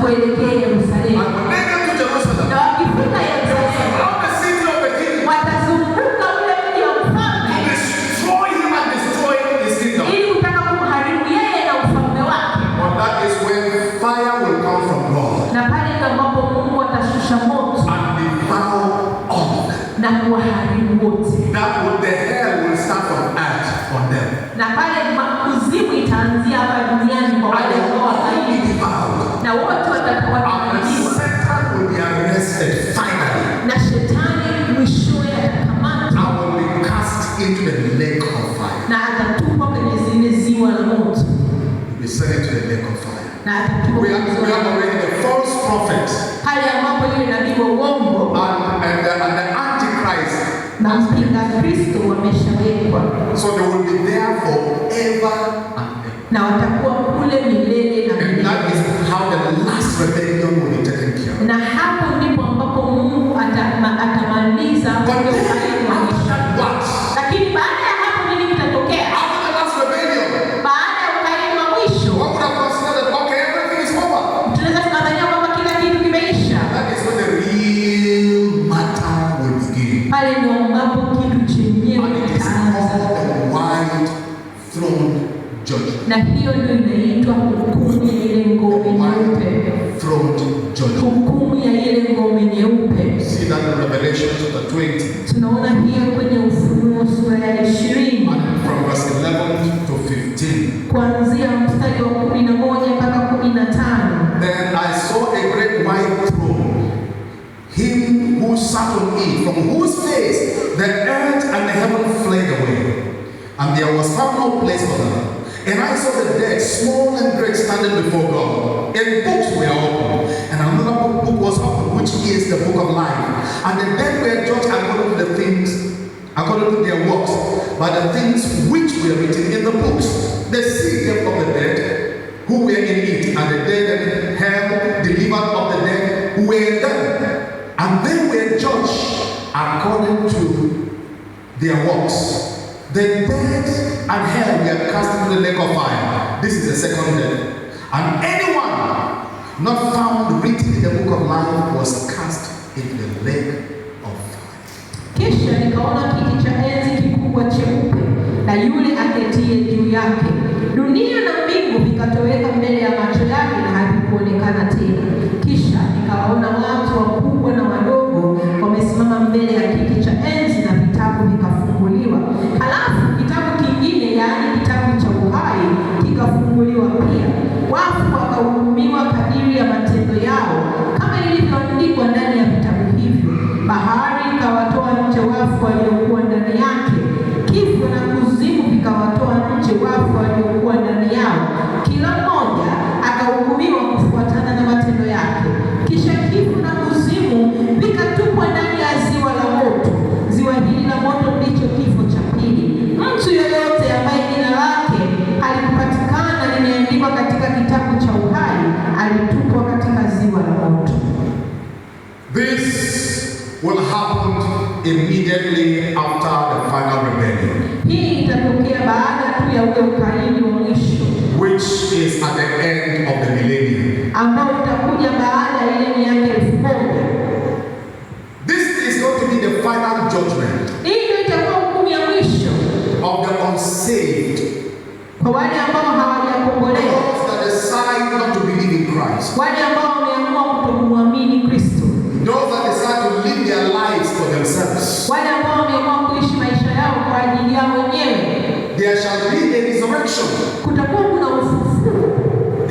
kuelekea Yerusalemu. And when they get to Jerusalem, Na wakifika Yerusalemu, around the city of the king, watazunguka ule mji wa to mfalme destroy him and destroy his kingdom. ili kutaka kumharibu yeye na ufalme wake. But that is when fire will come from God Na pale ndio ambapo Mungu atashusha moto and devour all of them. na kuwaharibu wote. That would the hell will start from earth on them. Na pale kuzimu itaanzia hapa duniani kwa wale ambao Be wakaidi. devoured. Na wote And wataharibiwa. Satan will be arrested finally. Na shetani mwishowe atakamatwa I will be cast into the lake of fire. na atatupwa kwenye zile ziwa la moto. Be sent into the lake of fire. Na atatupwa We kwenye have ziwa la moto. already the false prophet Pale ambapo yule nabii wa uongo and the antichrist. na mpinga Kristo wameshawekwa. So they will be there forever and ever. Na watakuwa kule milele na And that milele. is how the last rebellion will be taken care of. Na hapo ndipo ambapo Mungu atamaliza But ule then ukaidi wa mwisho. after what? Lakini baada ya hapo nini kitatokea? After the last rebellion, Baada ya ukaidi wa mwisho, one would have considered, okay, everything is over. tunaweza tukadhania kwamba kila kitu kimeisha. That is when the real matter will begin. Pale ndio ambapo kitu chenyewe And it is kitaanza. called the white throne judgment. Na hiyo ndio inaitwa hukumu ya ile ngome nyeupe. Throne judgment. Hukumu ya ile ngome nyeupe. See that in Revelation chapter 20. Tunaona hiyo kwenye Ufunuo sura ya 20 And from verse 11 to 15. kuanzia mstari wa 11 mpaka 15. Then I saw a great white throne, him who sat on it, from whose face the earth and the heaven fled away, and there was found no place for them. And I saw the dead, small and great, standing before God. And books were opened, and another book was opened, which is the book of life. And the dead were judged according to the things, according to their works, by the things which were written in the books. The sea gave up the dead who were in it, and the dead and hell delivered up the dead who were in them. And they were judged according to their works. The dead and hell were cast into the lake of fire. This is the second death. And anyone not found written in the book of life was cast into the lake of fire. Kisha nikaona kiti cha enzi kikubwa cheupe na yule aketie juu yake. Dunia na mbingu vikatoweka mbele ya macho yake na havikuonekana tena. Kisha nikawaona watu wakubwa na wadogo wamesimama mbele ya kiti cha enzi na vitabu vikafunguliwa. Halafu kitabu kingine, yaani kitabu cha uhai, kikafunguliwa pia. Wafu wakahukumiwa kadiri ya matendo yao kama ilivyoandikwa ndani ya vitabu hivyo. Bahari ikawatoa nje wafu waliokuwa ndani yake. Kifo na kuzimu vikawatoa nje wafu waliokuwa ndani yao. Kila mmoja akahukumiwa kufuatana na matendo yake. Kisha kifo na kuzimu vikatupwa ndani ya ziwa la moto. Ziwa hili la moto ndicho kifo cha pili. Mtu yeyote ambaye jina lake halikupatikana limeandikwa katika kitabu cha uhai alitupwa katika ziwa la moto. This will happen immediately after the final rebellion, Hii itatokea baada tu ya ule ukaidi wa mwisho which is at the end of the millennium. ambao utakuja baada ya ile miaka 1000. This is going to be the final judgment Hii ndio itakuwa hukumu ya mwisho of the unsaved, kwa wale ambao hawajakombolewa, those that decide not to believe in Christ, wale ambao wameamua kutomwamini Kristo, those that decide to live their lives for themselves. wale ambao wameamua kuishi maisha yao kwa ajili yao wenyewe. There shall be a resurrection. Kutakuwa kuna ufufuo,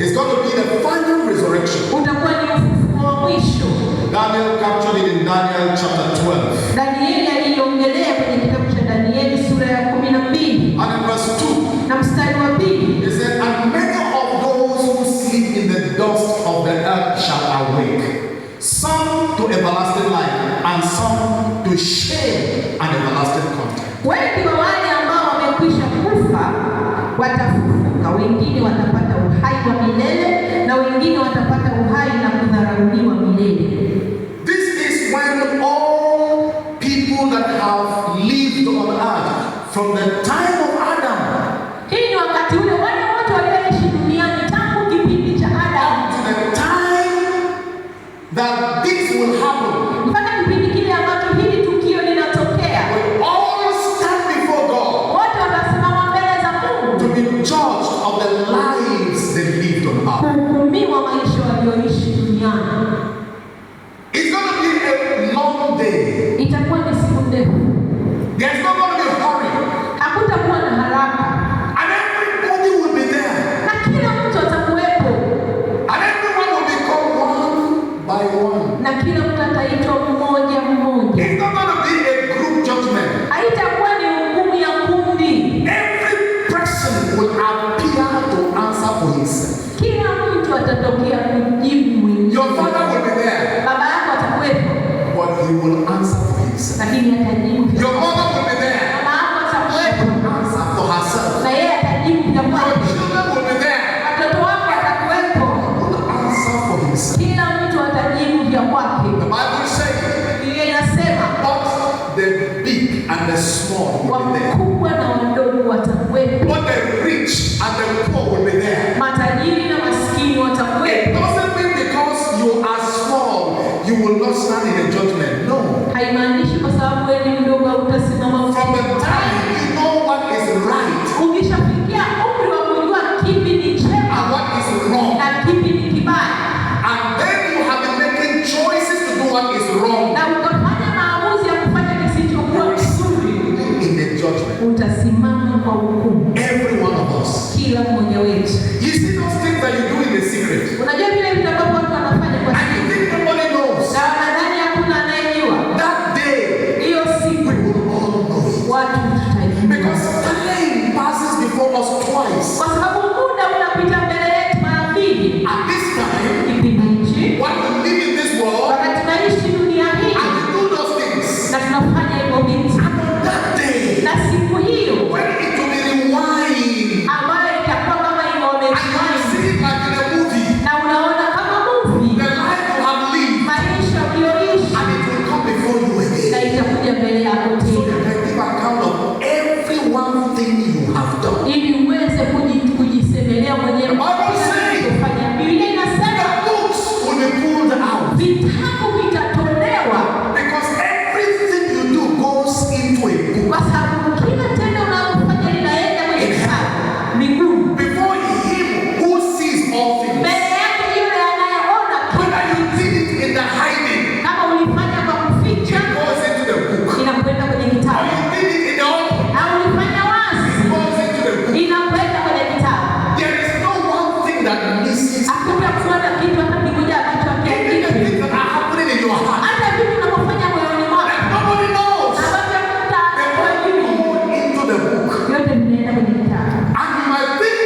It's going to be the final resurrection. utakuwa ni ufufuo wa mwisho. Daniel captured it in Daniel chapter 12. Danieli aliongelea kwenye kitabu cha Danieli sura ya 12 And in verse 2, na mstari wa 2. he said, and many of those who sleep in the dust of the earth shall awake, some to everlasting life, and some to shame and everlasting contempt. Wengi wa wale ambao wamekwisha kufa watafufuka, wengine watapata uhai wa milele na wengine watapata uhai na kudharauliwa milele. This is when all people that have lived on earth from the time of Adam Hii ni wakati ule wale wote walioishi duniani tangu kipindi cha Adamu to the time that this will happen. Mpaka kipindi kile ambacho hili tukio linatokea. Will all stand before God. Wote watasimama mbele za Mungu. To be judged of the lives they lived on earth. Kuhukumiwa maisha walioishi duniani. It's going to be a long day. Itakuwa ni siku ndefu. There's not going to be a hurry. Hakutakuwa na haraka. And everybody will be there. Na kila mtu atakuwepo. And everyone will be called one by one. Na kila mtu ataitwa mmoja mmoja. It's not going to be a group judgment. Haitakuwa ni hukumu ya kundi. Every person will appear to answer for himself. Kila mtu atatokea kujibu mwenyewe. Your father will be there. Baba yako atakuwepo. But he will answer for himself. Lakini atajibu. Your mother will be there. Mama yako atakuwepo. Answer for herself. Na yeye atajibu vya Your kwake. children will be there. Watoto wako atakuwepo. Will answer for himself. Kila mtu atajibu vya kwake. The Bible says, Biblia inasema but the big and the small will be there. wakubwa na wadogo watakuwepo. But the rich and the poor will be there. Matajiri na maskini It watakuwepo. doesn't mean because you are small, you will not stand in the judgment. No. Haimaanishi kwa sababu wewe ni mdogo utasimama. From the time you know what is right Ukishafikia umri wa kujua kipi ni chema and what is wrong, na kipi ni kibaya, and then you have been making choices to do what is wrong, na ukafanya maamuzi ya kufanya kisichokuwa kizuri, in the judgment. utasimama kwa hukumu. Every one of us. Kila mmoja wetu. You see those things that you do in the secret, Unajua vile vitu ambavyo watu wanafanya kwa and you siri, think nobody knows. na wanadhani hakuna anayejua. That day, Hiyo siku we will all know it. watu tutajua. Because time passes before us twice. Kwa sababu muda unapita mbele yetu mara mbili. At this time, Kipindi hichi, when we live in this world, wakati tunaishi dunia hii and we do those things, na tunafanya hivyo vitu, and on that day, na siku hiyo when it will be rewind, ambayo itakuwa kama and you imeomezwa see it like in a movie, na unaona kama movie, the life you have lived, maisha uliyoishi, and it will come before you na again. itakuja mbele yako So you tena, can give account of every one thing you have done. ili uweze kujisemelea mwenyewe The Bible says, kufanya. Biblia inasema the books will be pulled out, vitabu vitatolewa, because everything you do goes into a book. kwa sababu kila tendo unalofanya linaenda kwenye kitabu migumu. Before him who sees all things, Mbele yake yule anayeona whether you did it in the hiding, kama ulifanya kwa kuficha, it goes into the book. inakwenda kwenye Or kitabu, you did it in the open, au ulifanya wazi, it goes into the book. inakwenda kwenye kitabu. There is no one thing that misses. Hakuna kuona kitu hata kimoja ambacho Even the hakiandikwi. things that are happening in your heart, Hata vitu unavyofanya moyoni mwako that nobody knows, ambavyo they hutawajui, all go into the book. yote vinaenda kwenye kitabu. And you might think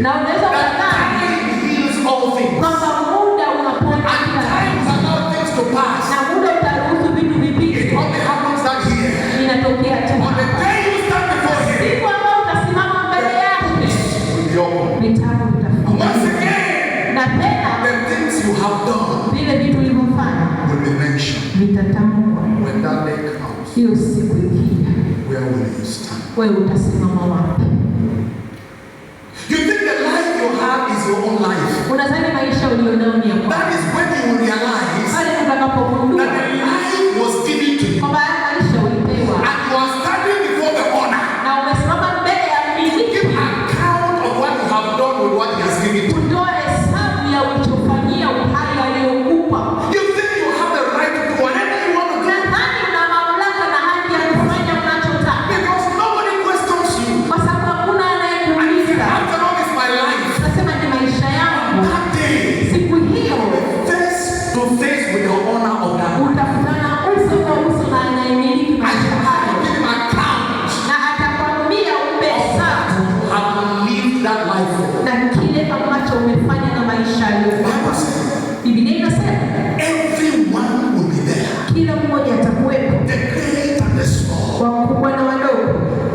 Na unaweza that kudhani time heals all things, kwamba muda unaponya and kila time kitu, allows things to pass. na muda utaruhusu vitu It vipite. only happens that here. Inatokea tu On the day you stand before him, siku ambayo utasimama mbele yake, will be open. vitabu And vitafunguliwa, once again, na tena the things you have done vile vitu ulivyofanya will be mentioned. vitatamkwa. When that day comes, Hiyo siku ikija, where will you stand? wewe utasimama wapi? You think the life you have is your own life. Unadhani maisha ulionao ni ya kwako? That is when you will realize Pale utakapogundua that the life was given to you, kwamba haya maisha ulipewa and you are standing before the owner. na umesimama mbele ya mmiliki, Give account of what you have done with what he has given to you. kutoa hesabu ya ulichofanyia uhai aliokupa. You think you have the right to do whatever you want to do, Nadhani una mamlaka na haki ya kufanya unachotaka, because nobody questions you. kwa sababu hakuna And anayekuuliza. after all, it's my life. Unasema ni maisha yangu. That day, Siku hiyo face to face with the owner of that life. utakutana uso kwa uso na anayemiliki And maisha you have to hayo, give him account na atakwambia umpe of hesabu what you have lived that life for. na kile ambacho umefanya na maisha The aliyokupa. Bible says, Biblia inasema everyone will be there, kila mmoja atakuwepo, the great and the small. wakubwa na wadogo.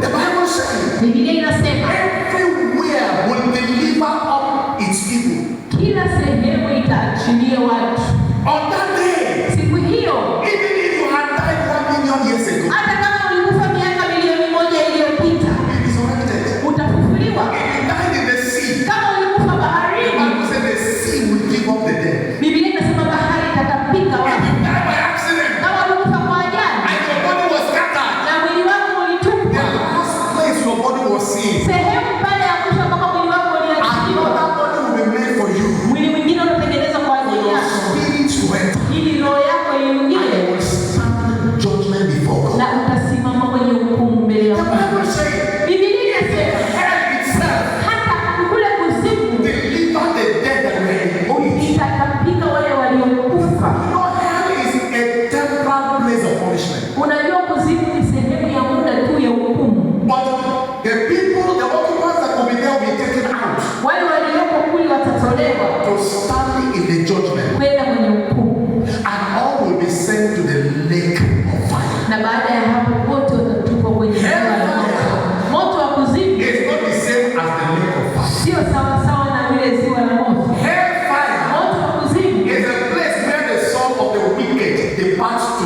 The Bible says, Biblia inasema everywhere will deliver up its people. kila sehemu itaachilia watu. On that day, Siku hiyo, even if you had died 1 million years ago, hata kama ulikufa miaka milioni 1 iliyopita, you will be resurrected. utafufuliwa. If you died in the sea, Kama ulikufa the baharini, Bible says the sea will give up the dead. Biblia inasema bahari itatapika watatolewa to stand in the judgment, kwenda kwenye hukumu, and all will be sent to the lake of fire. na baada ya hapo wote watatupwa kwenye ziwa la moto. Moto wa kuzimu It's not the same as the lake of fire. sio sawa sawa na vile ziwa la moto. Hellfire Moto wa kuzimu is a place where the soul of the wicked departs to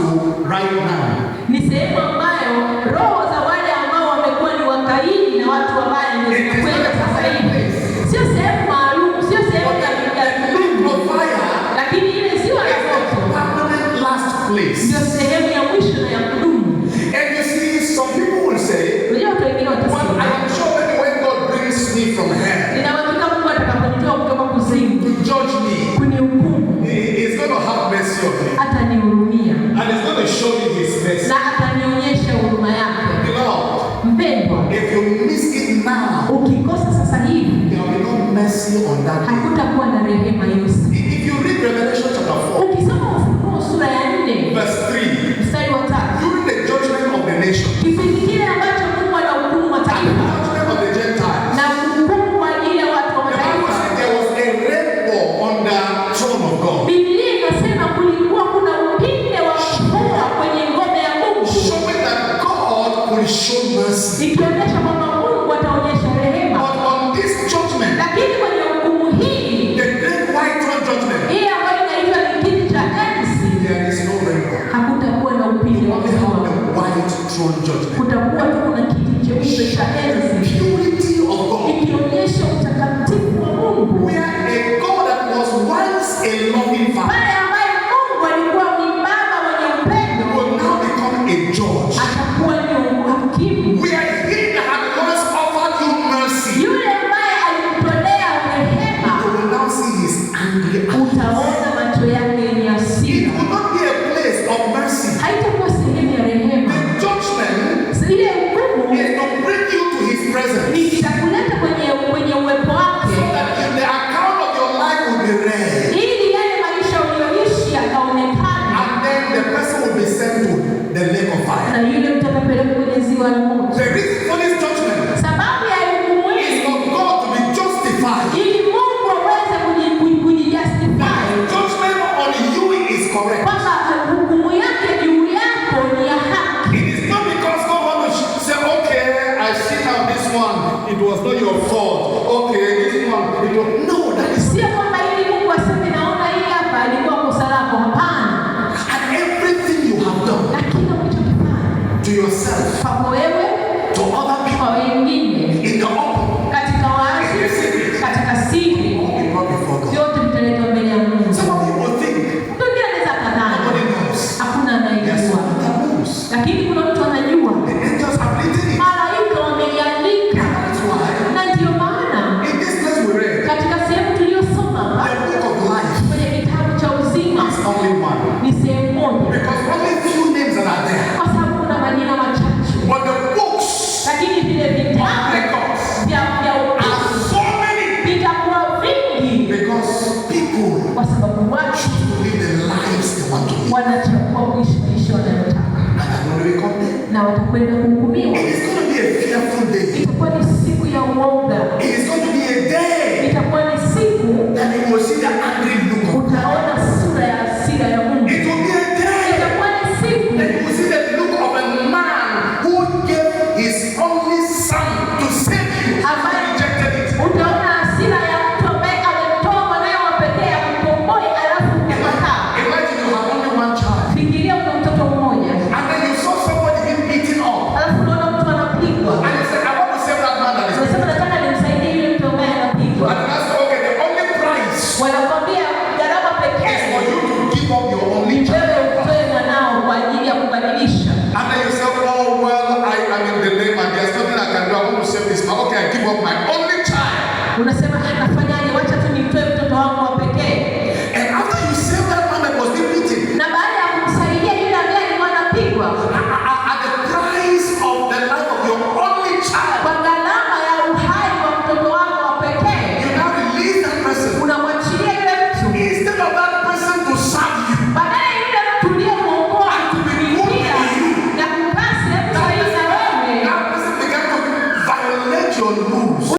right now. ni sehemu ambayo roho za wale ambao wamekuwa ni wakaidi na watu wabaya ndio zinakwenda sasa hivi. Sio sehemu maalum, sio sehemu ya Lake of fire lakini ile ziwa la moto permanent last place. ndio sehemu ya mwisho na ya kudumu. And you see, some people will say, Unajua watu wengine well, watasema, I'm sure maybe when God brings me from hell nina uhakika Mungu atakaponitoa kutoka kuzimu to judge me, kunihukumu, He's going to have mercy on me. atanihurumia And He's going to show me His mercy. na atanionyesha huruma yake. Beloved, Mpendwa, if you miss it now, ukikosa sasa hivi there will be no mercy on that day. hakutakuwa na rehema hiyo siku. If you read Revelation chapter 4, Ukisoma Ufunuo sura ya 4 verse 3, mstari wa 3, during the judgment of the nation, kipindi kile ambacho Mungu anahukumu and the mataifa judgment of the Gentiles, na hukumu kwa ajili ya watu wa the Bible mataifa, said there was a rainbow on the throne of God, Biblia inasema kulikuwa kuna upinde wa mvua kwenye ngome ya Mungu, showing that God will show mercy. ikionyesha kwamba Mungu ataonyesha rehema. But on this judgment, Lakini kwenye hukumu hii the great white throne judgment, hii ambayo inaitwa ni kiti cha enzi, there is no rainbow. hakutakuwa na upinde wa Only have mvua, the white throne judgment. kutakuwa tu kuna kiti cheupe cha enzi Purity of God. ikionyesha utakatifu wa Mungu, Where a God that was once a loving father pale ambaye Mungu alikuwa ni baba mwenye upendo will now become a judge. atakuwa ni hakimu. Where he that had once offered you mercy, Yule ambaye alikutolea rehema, you will now see his angry eyes. utaona macho yake yenye It hasira. will not be a place of mercy. Haitakuwa sehemu ya rehema. The judgment Ile hukumu is to bring you to his presence, itakuleta kwenye uwepo wake, so that in the account of your life will be read, ili yale maisha uliyoishi yakaonekana, and then the person will be sent to the lake of fire. na yule mtu atapelekwa kwenye ziwa la moto. The reason for this judgment Sababu ya hukumu is hii for God to be justified. ili Mungu aweze kujijustify Judgment on you is correct. kwamba hukumu yake juu yako ni ya haki. It is not because God wants to say, okay, I see now this one, it was not your fault. Okay, this one, it was... No, that is... Sio kwamba ili Mungu aseme naona hii hapa ilikuwa kosa lako. Hapana, And everything you have done na kila ulichokifanya to yourself, kwako wewe, to other people, kwa wengine, in the open, katika wazi, katika siri, will be brought before God. vyote vitaletwa mbele ya Mungu. Some of you will think, Mtu mwingine anaweza kadhani nobody knows. hakuna Yes, anayejua, that knows. lakini kuna mtu anajua. The angels have written it. Malaika wameiandika, That's why, na ndiyo maana in this place we read, katika sehemu tuliyosoma the book of life kwenye kitabu cha uzima is only one. ni sehemu moja, Because only few names that are there. kwa sababu kuna majina machache, But the books, lakini vile vitabu records, vya are so many. vitakuwa vingi, Because people kwa sababu watu live the lives they want to live. wanachagua kuishi maisha wanayotaka And are going to be condemned. na watakwenda kuhukumiwa. It is going to be a fearful day. Itakuwa ni siku ya uoga, It is going to be a day itakuwa ni siku that you will see the angry look of God. utaona sura ya hasira ya Mungu, It will be a day itakuwa ni siku that you will see the look of a man who gave his only son to save you and rejected it. utaona hasira ya mtu ambaye ametoa mwanae wa pekee akomboe, alafu ukakataa. Imagine you have only one child, Fikiria una mtoto mmoja, and then you saw somebody being beaten up, alafu unaona mtu anapigwa, and you say, I want to save that man that is beaten. unasema nataka nimsaidie yule mtu ambaye anapigwa. And that's okay, the only price Wanakwambia gharama is pekee for you to give up your only ni child. wewe utoe mwanao kwa ajili ya kubadilisha. And then you say, oh, well, I'm in the name and there's nothing I can do. I want to save this man. Okay, I give up my only child. Unasema